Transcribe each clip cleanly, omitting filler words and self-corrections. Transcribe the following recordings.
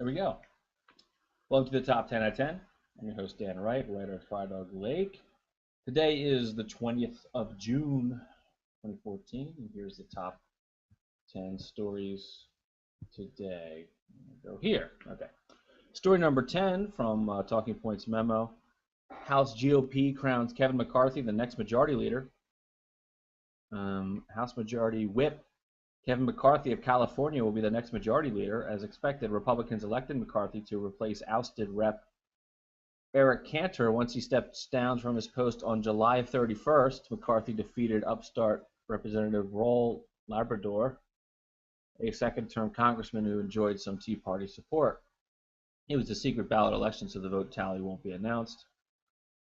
There we go. Welcome to the Top 10 at 10. I'm your host, Dan Wright, writer at Fry Dog Lake. Today is the 20th of June, 2014, and here's the top 10 stories today. Go here. Okay. Story number 10 from Talking Points memo. House GOP crowns Kevin McCarthy the next majority leader. House Majority Whip Kevin McCarthy of California will be the next majority leader. As expected, Republicans elected McCarthy to replace ousted Rep. Eric Cantor once he stepped down from his post on July 31st. McCarthy defeated upstart Representative Roel Labrador, a second-term congressman who enjoyed some Tea Party support. It was a secret ballot election, so the vote tally won't be announced.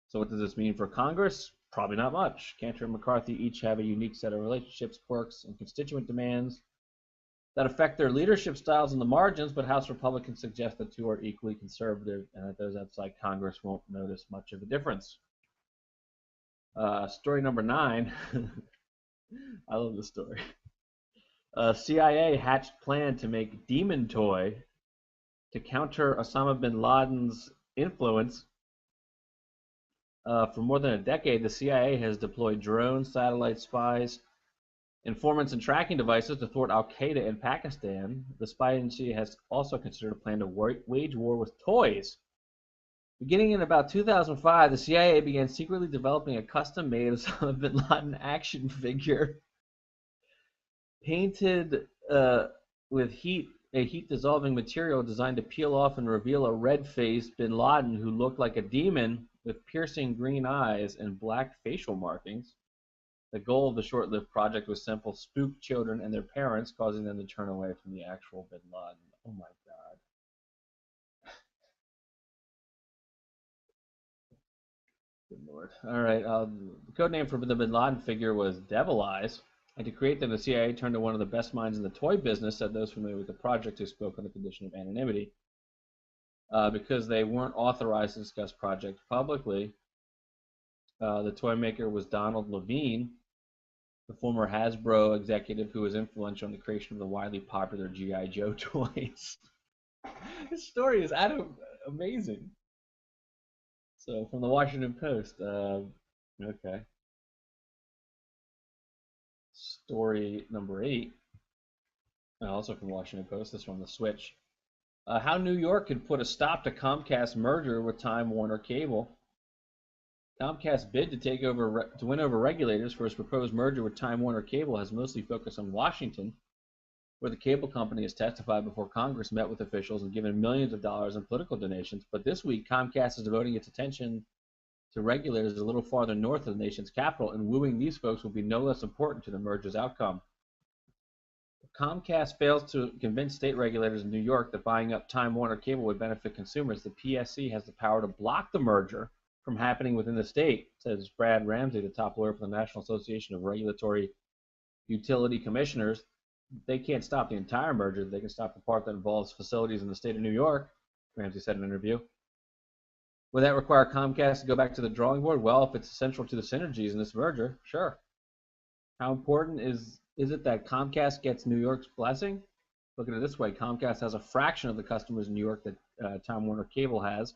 So what does this mean for Congress? Probably not much. Cantor and McCarthy each have a unique set of relationships, quirks, and constituent demands that affect their leadership styles in the margins, but House Republicans suggest the two are equally conservative and that those outside Congress won't notice much of a difference. Story number 9. I love this story. CIA hatched plan to make demon toy to counter Osama bin Laden's influence. For more than a decade, the CIA has deployed drones, satellite spies, informants, and tracking devices to thwart al-Qaeda in Pakistan. The spy agency has also considered a plan to wage war with toys. Beginning in about 2005, the CIA began secretly developing a custom-made Osama bin Laden action figure painted with a heat-dissolving material designed to peel off and reveal a red-faced bin Laden who looked like a demon with piercing green eyes and black facial markings. The goal of the short-lived project was simple: spook children and their parents, causing them to turn away from the actual bin Laden. Oh my God. Good Lord. All right. The code name for the bin Laden figure was Devil Eyes. And to create them, the CIA turned to one of the best minds in the toy business, said those familiar with the project who spoke on the condition of anonymity. Because they weren't authorized to discuss projects publicly, the toy maker was Donald Levine, the former Hasbro executive who was influential in the creation of the widely popular G.I. Joe toys. This story is amazing. So, from the Washington Post. Okay. Story number 8, also from the Washington Post. This from the Switch. How New York could put a stop to Comcast merger with Time Warner Cable. Comcast's bid to win over regulators for its proposed merger with Time Warner Cable has mostly focused on Washington, where the cable company has testified before Congress, met with officials, and given millions of dollars in political donations. But this week, Comcast is devoting its attention to regulators a little farther north of the nation's capital, and wooing these folks will be no less important to the merger's outcome. If Comcast fails to convince state regulators in New York that buying up Time Warner Cable would benefit consumers, the PSC has the power to block the merger from happening within the state, says Brad Ramsey, the top lawyer for the National Association of Regulatory Utility Commissioners. They can't stop the entire merger. They can stop the part that involves facilities in the state of New York, Ramsey said in an interview. Would that require Comcast to go back to the drawing board? Well, if it's essential to the synergies in this merger, sure. How important is it that Comcast gets New York's blessing? Look at it this way. Comcast has a fraction of the customers in New York that Time Warner Cable has.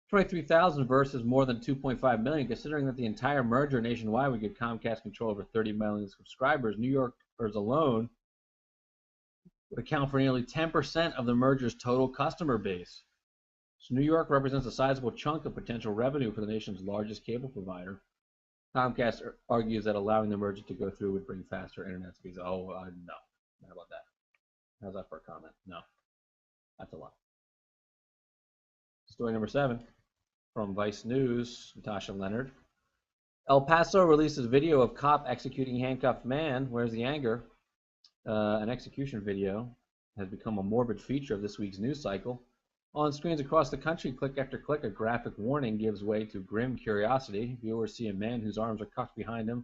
23,000 versus more than 2.5 million. Considering that the entire merger nationwide would give Comcast control over 30 million subscribers, New Yorkers alone would account for nearly 10% of the merger's total customer base. So New York represents a sizable chunk of potential revenue for the nation's largest cable provider. Comcast argues that allowing the merger to go through would bring faster internet speeds. Oh, no. How about that? How's that for a comment? No. That's a lot. Story number 7 from Vice News, Natasha Leonard. El Paso releases video of cop executing handcuffed man. Where's the anger? An execution video has become a morbid feature of this week's news cycle. On screens across the country, click after click, a graphic warning gives way to grim curiosity. Viewers see a man whose arms are cuffed behind him.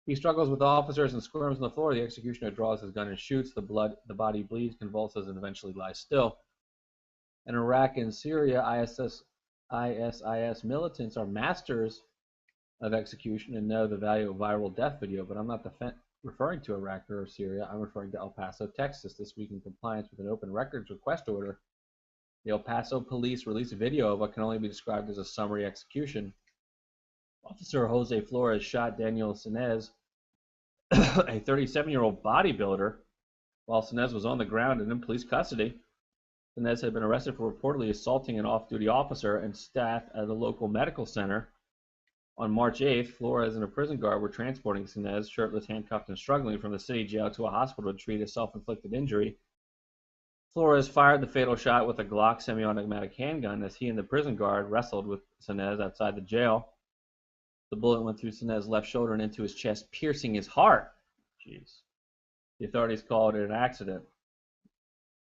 He struggles with officers and squirms on the floor. The executioner draws his gun and shoots. The body bleeds, convulses, and eventually lies still. In Iraq and Syria, ISIS militants are masters of execution and know the value of viral death video, but I'm not referring to Iraq or Syria. I'm referring to El Paso, Texas. This week, in compliance with an open records request order, The El Paso police released a video of what can only be described as a summary execution. Officer Jose Flores shot Daniel Sinez, a 37-year-old bodybuilder, while Sinez was on the ground and in police custody. Sinez had been arrested for reportedly assaulting an off-duty officer and staff at a local medical center. On March 8th, Flores and a prison guard were transporting Sinez, shirtless, handcuffed, and struggling, from the city jail to a hospital to treat a self-inflicted injury. Flores fired the fatal shot with a Glock semi-automatic handgun as he and the prison guard wrestled with Sinez outside the jail. The bullet went through Sinez's left shoulder and into his chest, piercing his heart. Jeez. The authorities called it an accident.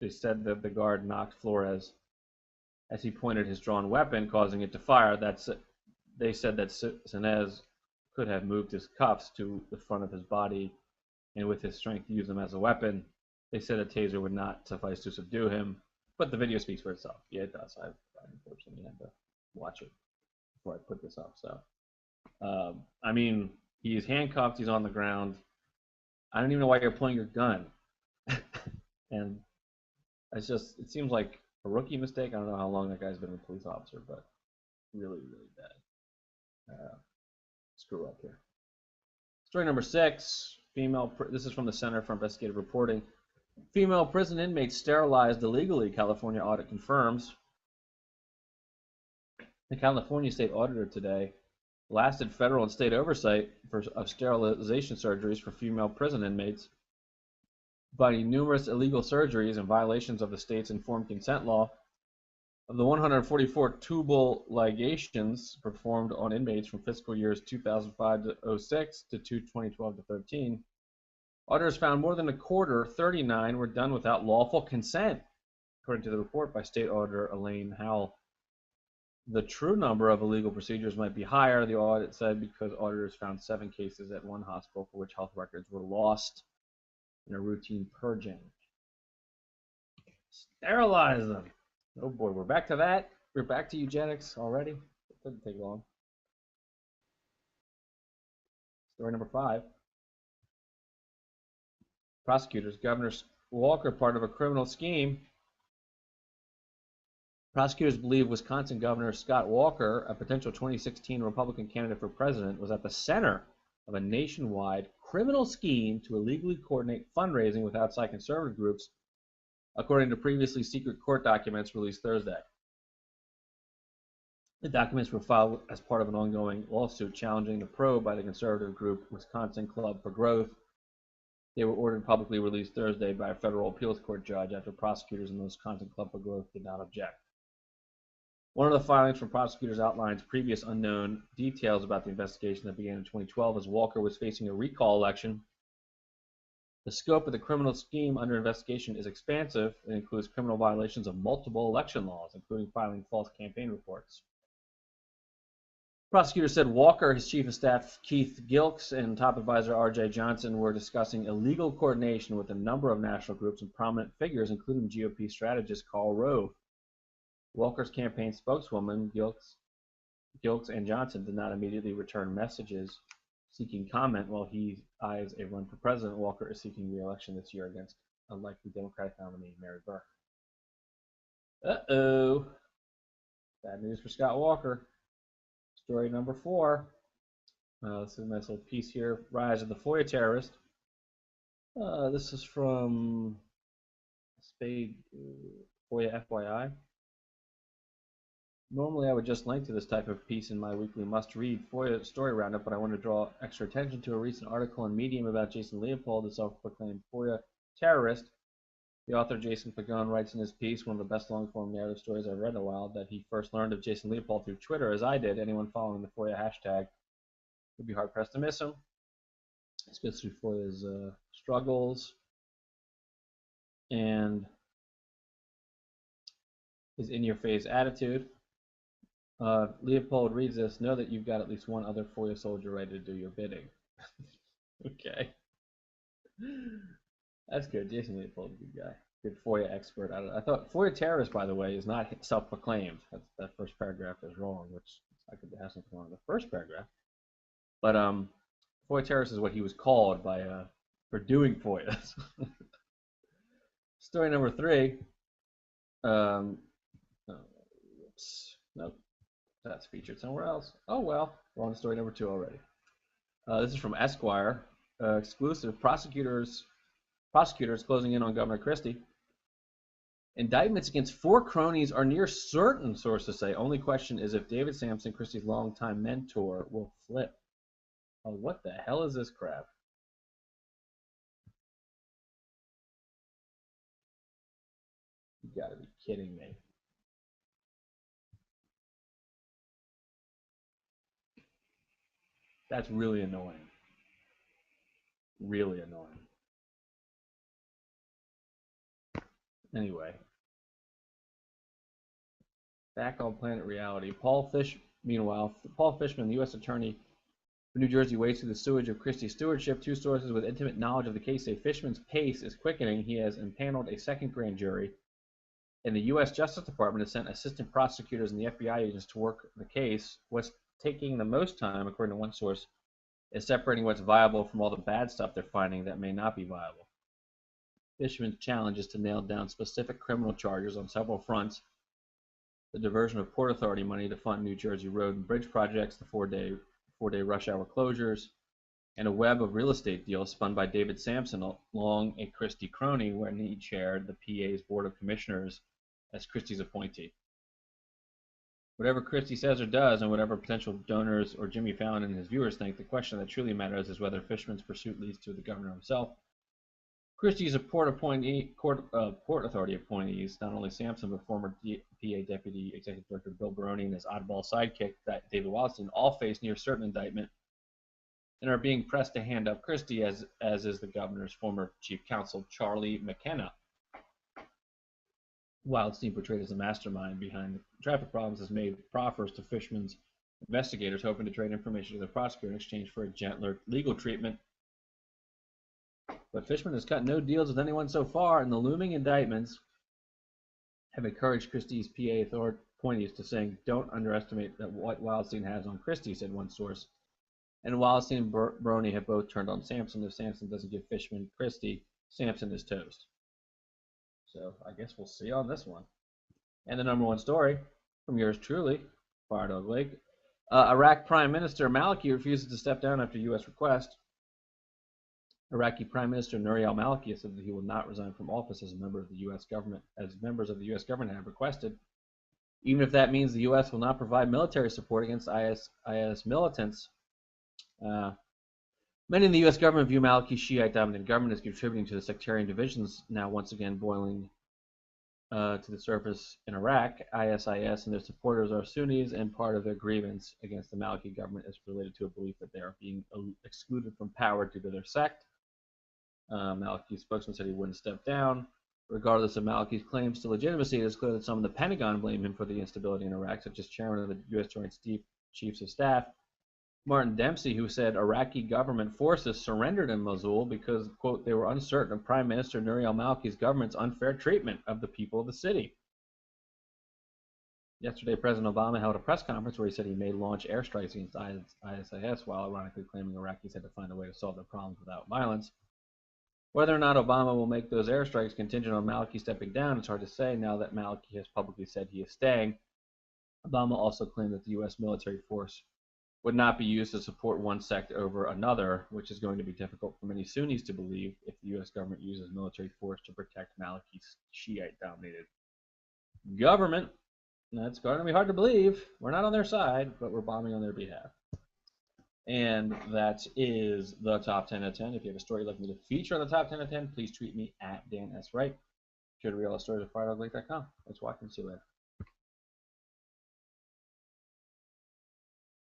They said that the guard knocked Flores as he pointed his drawn weapon, causing it to fire. They said that Sinez could have moved his cuffs to the front of his body and with his strength use them as a weapon. They said a taser would not suffice to subdue him, but the video speaks for itself. Yeah, it does. I unfortunately had to watch it before I put this up. So, I mean, he's handcuffed. He's on the ground. I don't even know why you're pulling your gun. And it's just, it seems like a rookie mistake. I don't know how long that guy's been a police officer, but really, really bad. Screw up here. Story number 6. This is from the Center for Investigative Reporting. Female prison inmates sterilized illegally, California audit confirms. The California state auditor today blasted federal and state oversight of sterilization surgeries for female prison inmates, finding numerous illegal surgeries and violations of the state's informed consent law. Of the 144 tubal ligations performed on inmates from fiscal years 2005 to 06 to 2012 to 13, auditors found more than a quarter, 39, were done without lawful consent, according to the report by State Auditor Elaine Howell. The true number of illegal procedures might be higher, the audit said, because auditors found 7 cases at one hospital for which health records were lost in a routine purging. Sterilize them. Oh boy, we're back to that. We're back to eugenics already. It didn't take long. Story number 5. Prosecutors, Governor Walker, part of a criminal scheme. Prosecutors believe Wisconsin Governor Scott Walker, a potential 2016 Republican candidate for president, was at the center of a nationwide criminal scheme to illegally coordinate fundraising with outside conservative groups, according to previously secret court documents released Thursday. The documents were filed as part of an ongoing lawsuit challenging the probe by the conservative group Wisconsin Club for Growth. They were ordered publicly released Thursday by a federal appeals court judge after prosecutors in the Wisconsin Club for Growth did not object. One of the filings from prosecutors outlines previous unknown details about the investigation that began in 2012 as Walker was facing a recall election. The scope of the criminal scheme under investigation is expansive and includes criminal violations of multiple election laws, including filing false campaign reports. Prosecutors said Walker, his chief of staff Keith Gilks, and top advisor R.J. Johnson were discussing illegal coordination with a number of national groups and prominent figures, including GOP strategist Karl Rove. Walker's campaign spokeswoman, Gilks and Johnson, did not immediately return messages seeking comment while he eyes a run for president. Walker is seeking re-election this year against unlikely Democratic nominee Mary Burke. Uh-oh. Bad news for Scott Walker. Story number 4. This is a nice little piece here. Rise of the FOIA terrorist. This is from Spade FOIA FYI. Normally I would just link to this type of piece in my weekly must-read FOIA story roundup, but I want to draw extra attention to a recent article in Medium about Jason Leopold, the self-proclaimed FOIA terrorist. The author, Jason Pagon, writes in his piece, one of the best long-form narrative stories I've read in a while, that he first learned of Jason Leopold through Twitter, as I did. Anyone following the FOIA hashtag would be hard-pressed to miss him. This goes through FOIA's struggles and his in-your-face attitude. Leopold reads this: know that you've got at least one other FOIA soldier ready to do your bidding. Okay. That's good. Jason Leopold, a good guy. Good FOIA expert. I thought FOIA terrorist, by the way, is not self-proclaimed. That first paragraph is wrong, which I could have something wrong with the first paragraph. But FOIA terrorist is what he was called by for doing FOIAs. Story number 3. Whoops. Nope. That's featured somewhere else. Oh well. We're on to story number 2 already. This is from Esquire. Exclusive. Prosecutors closing in on Governor Christie. Indictments against 4 cronies are near certain, sources say. Only question is if David Sampson, Christie's longtime mentor, will flip. Oh, what the hell is this crap? You gotta be kidding me. That's really annoying. Really annoying. Anyway. Back on Planet Reality. Meanwhile, Paul Fishman, the U.S. Attorney for New Jersey, waits through the sewage of Christie's stewardship. 2 sources with intimate knowledge of the case say Fishman's pace is quickening. He has impaneled a second grand jury, and the U.S. Justice Department has sent assistant prosecutors and the FBI agents to work the case. What's taking the most time, according to one source, is separating what's viable from all the bad stuff they're finding that may not be viable. Fishman's challenge is to nail down specific criminal charges on several fronts: the diversion of Port Authority money to fund New Jersey road and bridge projects, the four-day rush hour closures, and a web of real estate deals spun by David Sampson along a Christie crony when he chaired the PA's Board of Commissioners as Christie's appointee. Whatever Christie says or does, and whatever potential donors or Jimmy Fallon and his viewers think, the question that truly matters is whether Fishman's pursuit leads to the governor himself. Christie's a Port Authority appointees, not only Sampson, but former PA Deputy Executive Director Bill Baroni and his oddball sidekick, David Wildstein, all face near certain indictment and are being pressed to hand up Christie, as is the governor's former chief counsel, Charlie McKenna. Wildstein, portrayed as a mastermind behind the traffic problems, has made proffers to Fishman's investigators, hoping to trade information to the prosecutor in exchange for a gentler legal treatment. But Fishman has cut no deals with anyone so far, and the looming indictments have encouraged Christie's PA appointees to saying, "Don't underestimate what Wildstein has on Christie," said one source. And Wildstein and Baroni have both turned on Sampson. If Sampson doesn't give Fishman Christie, Sampson is toast. So I guess we'll see on this one. And the number 1 story from yours truly, Fire Dog Lake. Iraq Prime Minister Maliki refuses to step down after U.S. request. Iraqi Prime Minister Nouri al-Maliki said that he will not resign from office as a member of the U.S. government, as members of the U.S. government have requested, even if that means the U.S. will not provide military support against IS militants. Many in the U.S. government view Maliki's Shiite-dominated government as contributing to the sectarian divisions now once again boiling to the surface in Iraq. ISIS and their supporters are Sunnis, and part of their grievance against the Maliki government is related to a belief that they are being excluded from power due to their sect. Maliki's spokesman said he wouldn't step down. Regardless of Maliki's claims to legitimacy, it is clear that some of the Pentagon blame him for the instability in Iraq, such as Chairman of the U.S. Joint Chiefs of Staff Martin Dempsey, who said Iraqi government forces surrendered in Mosul because, quote, they were uncertain of Prime Minister Nouri al-Maliki's government's unfair treatment of the people of the city. Yesterday, President Obama held a press conference where he said he may launch airstrikes against ISIS, while ironically claiming Iraqis had to find a way to solve their problems without violence. Whether or not Obama will make those airstrikes contingent on Maliki stepping down, it's hard to say now that Maliki has publicly said he is staying. Obama also claimed that the U.S. military force would not be used to support one sect over another, which is going to be difficult for many Sunnis to believe if the U.S. government uses military force to protect Maliki's Shiite-dominated government. That's going to be hard to believe. We're not on their side, but we're bombing on their behalf. And that is the top 10 of 10. If you have a story you'd like me to feature on the top 10 of 10, please tweet me at Dan S. Wright. Sure to read all the stories at firedogblake.com. Thanks for watching. See you later.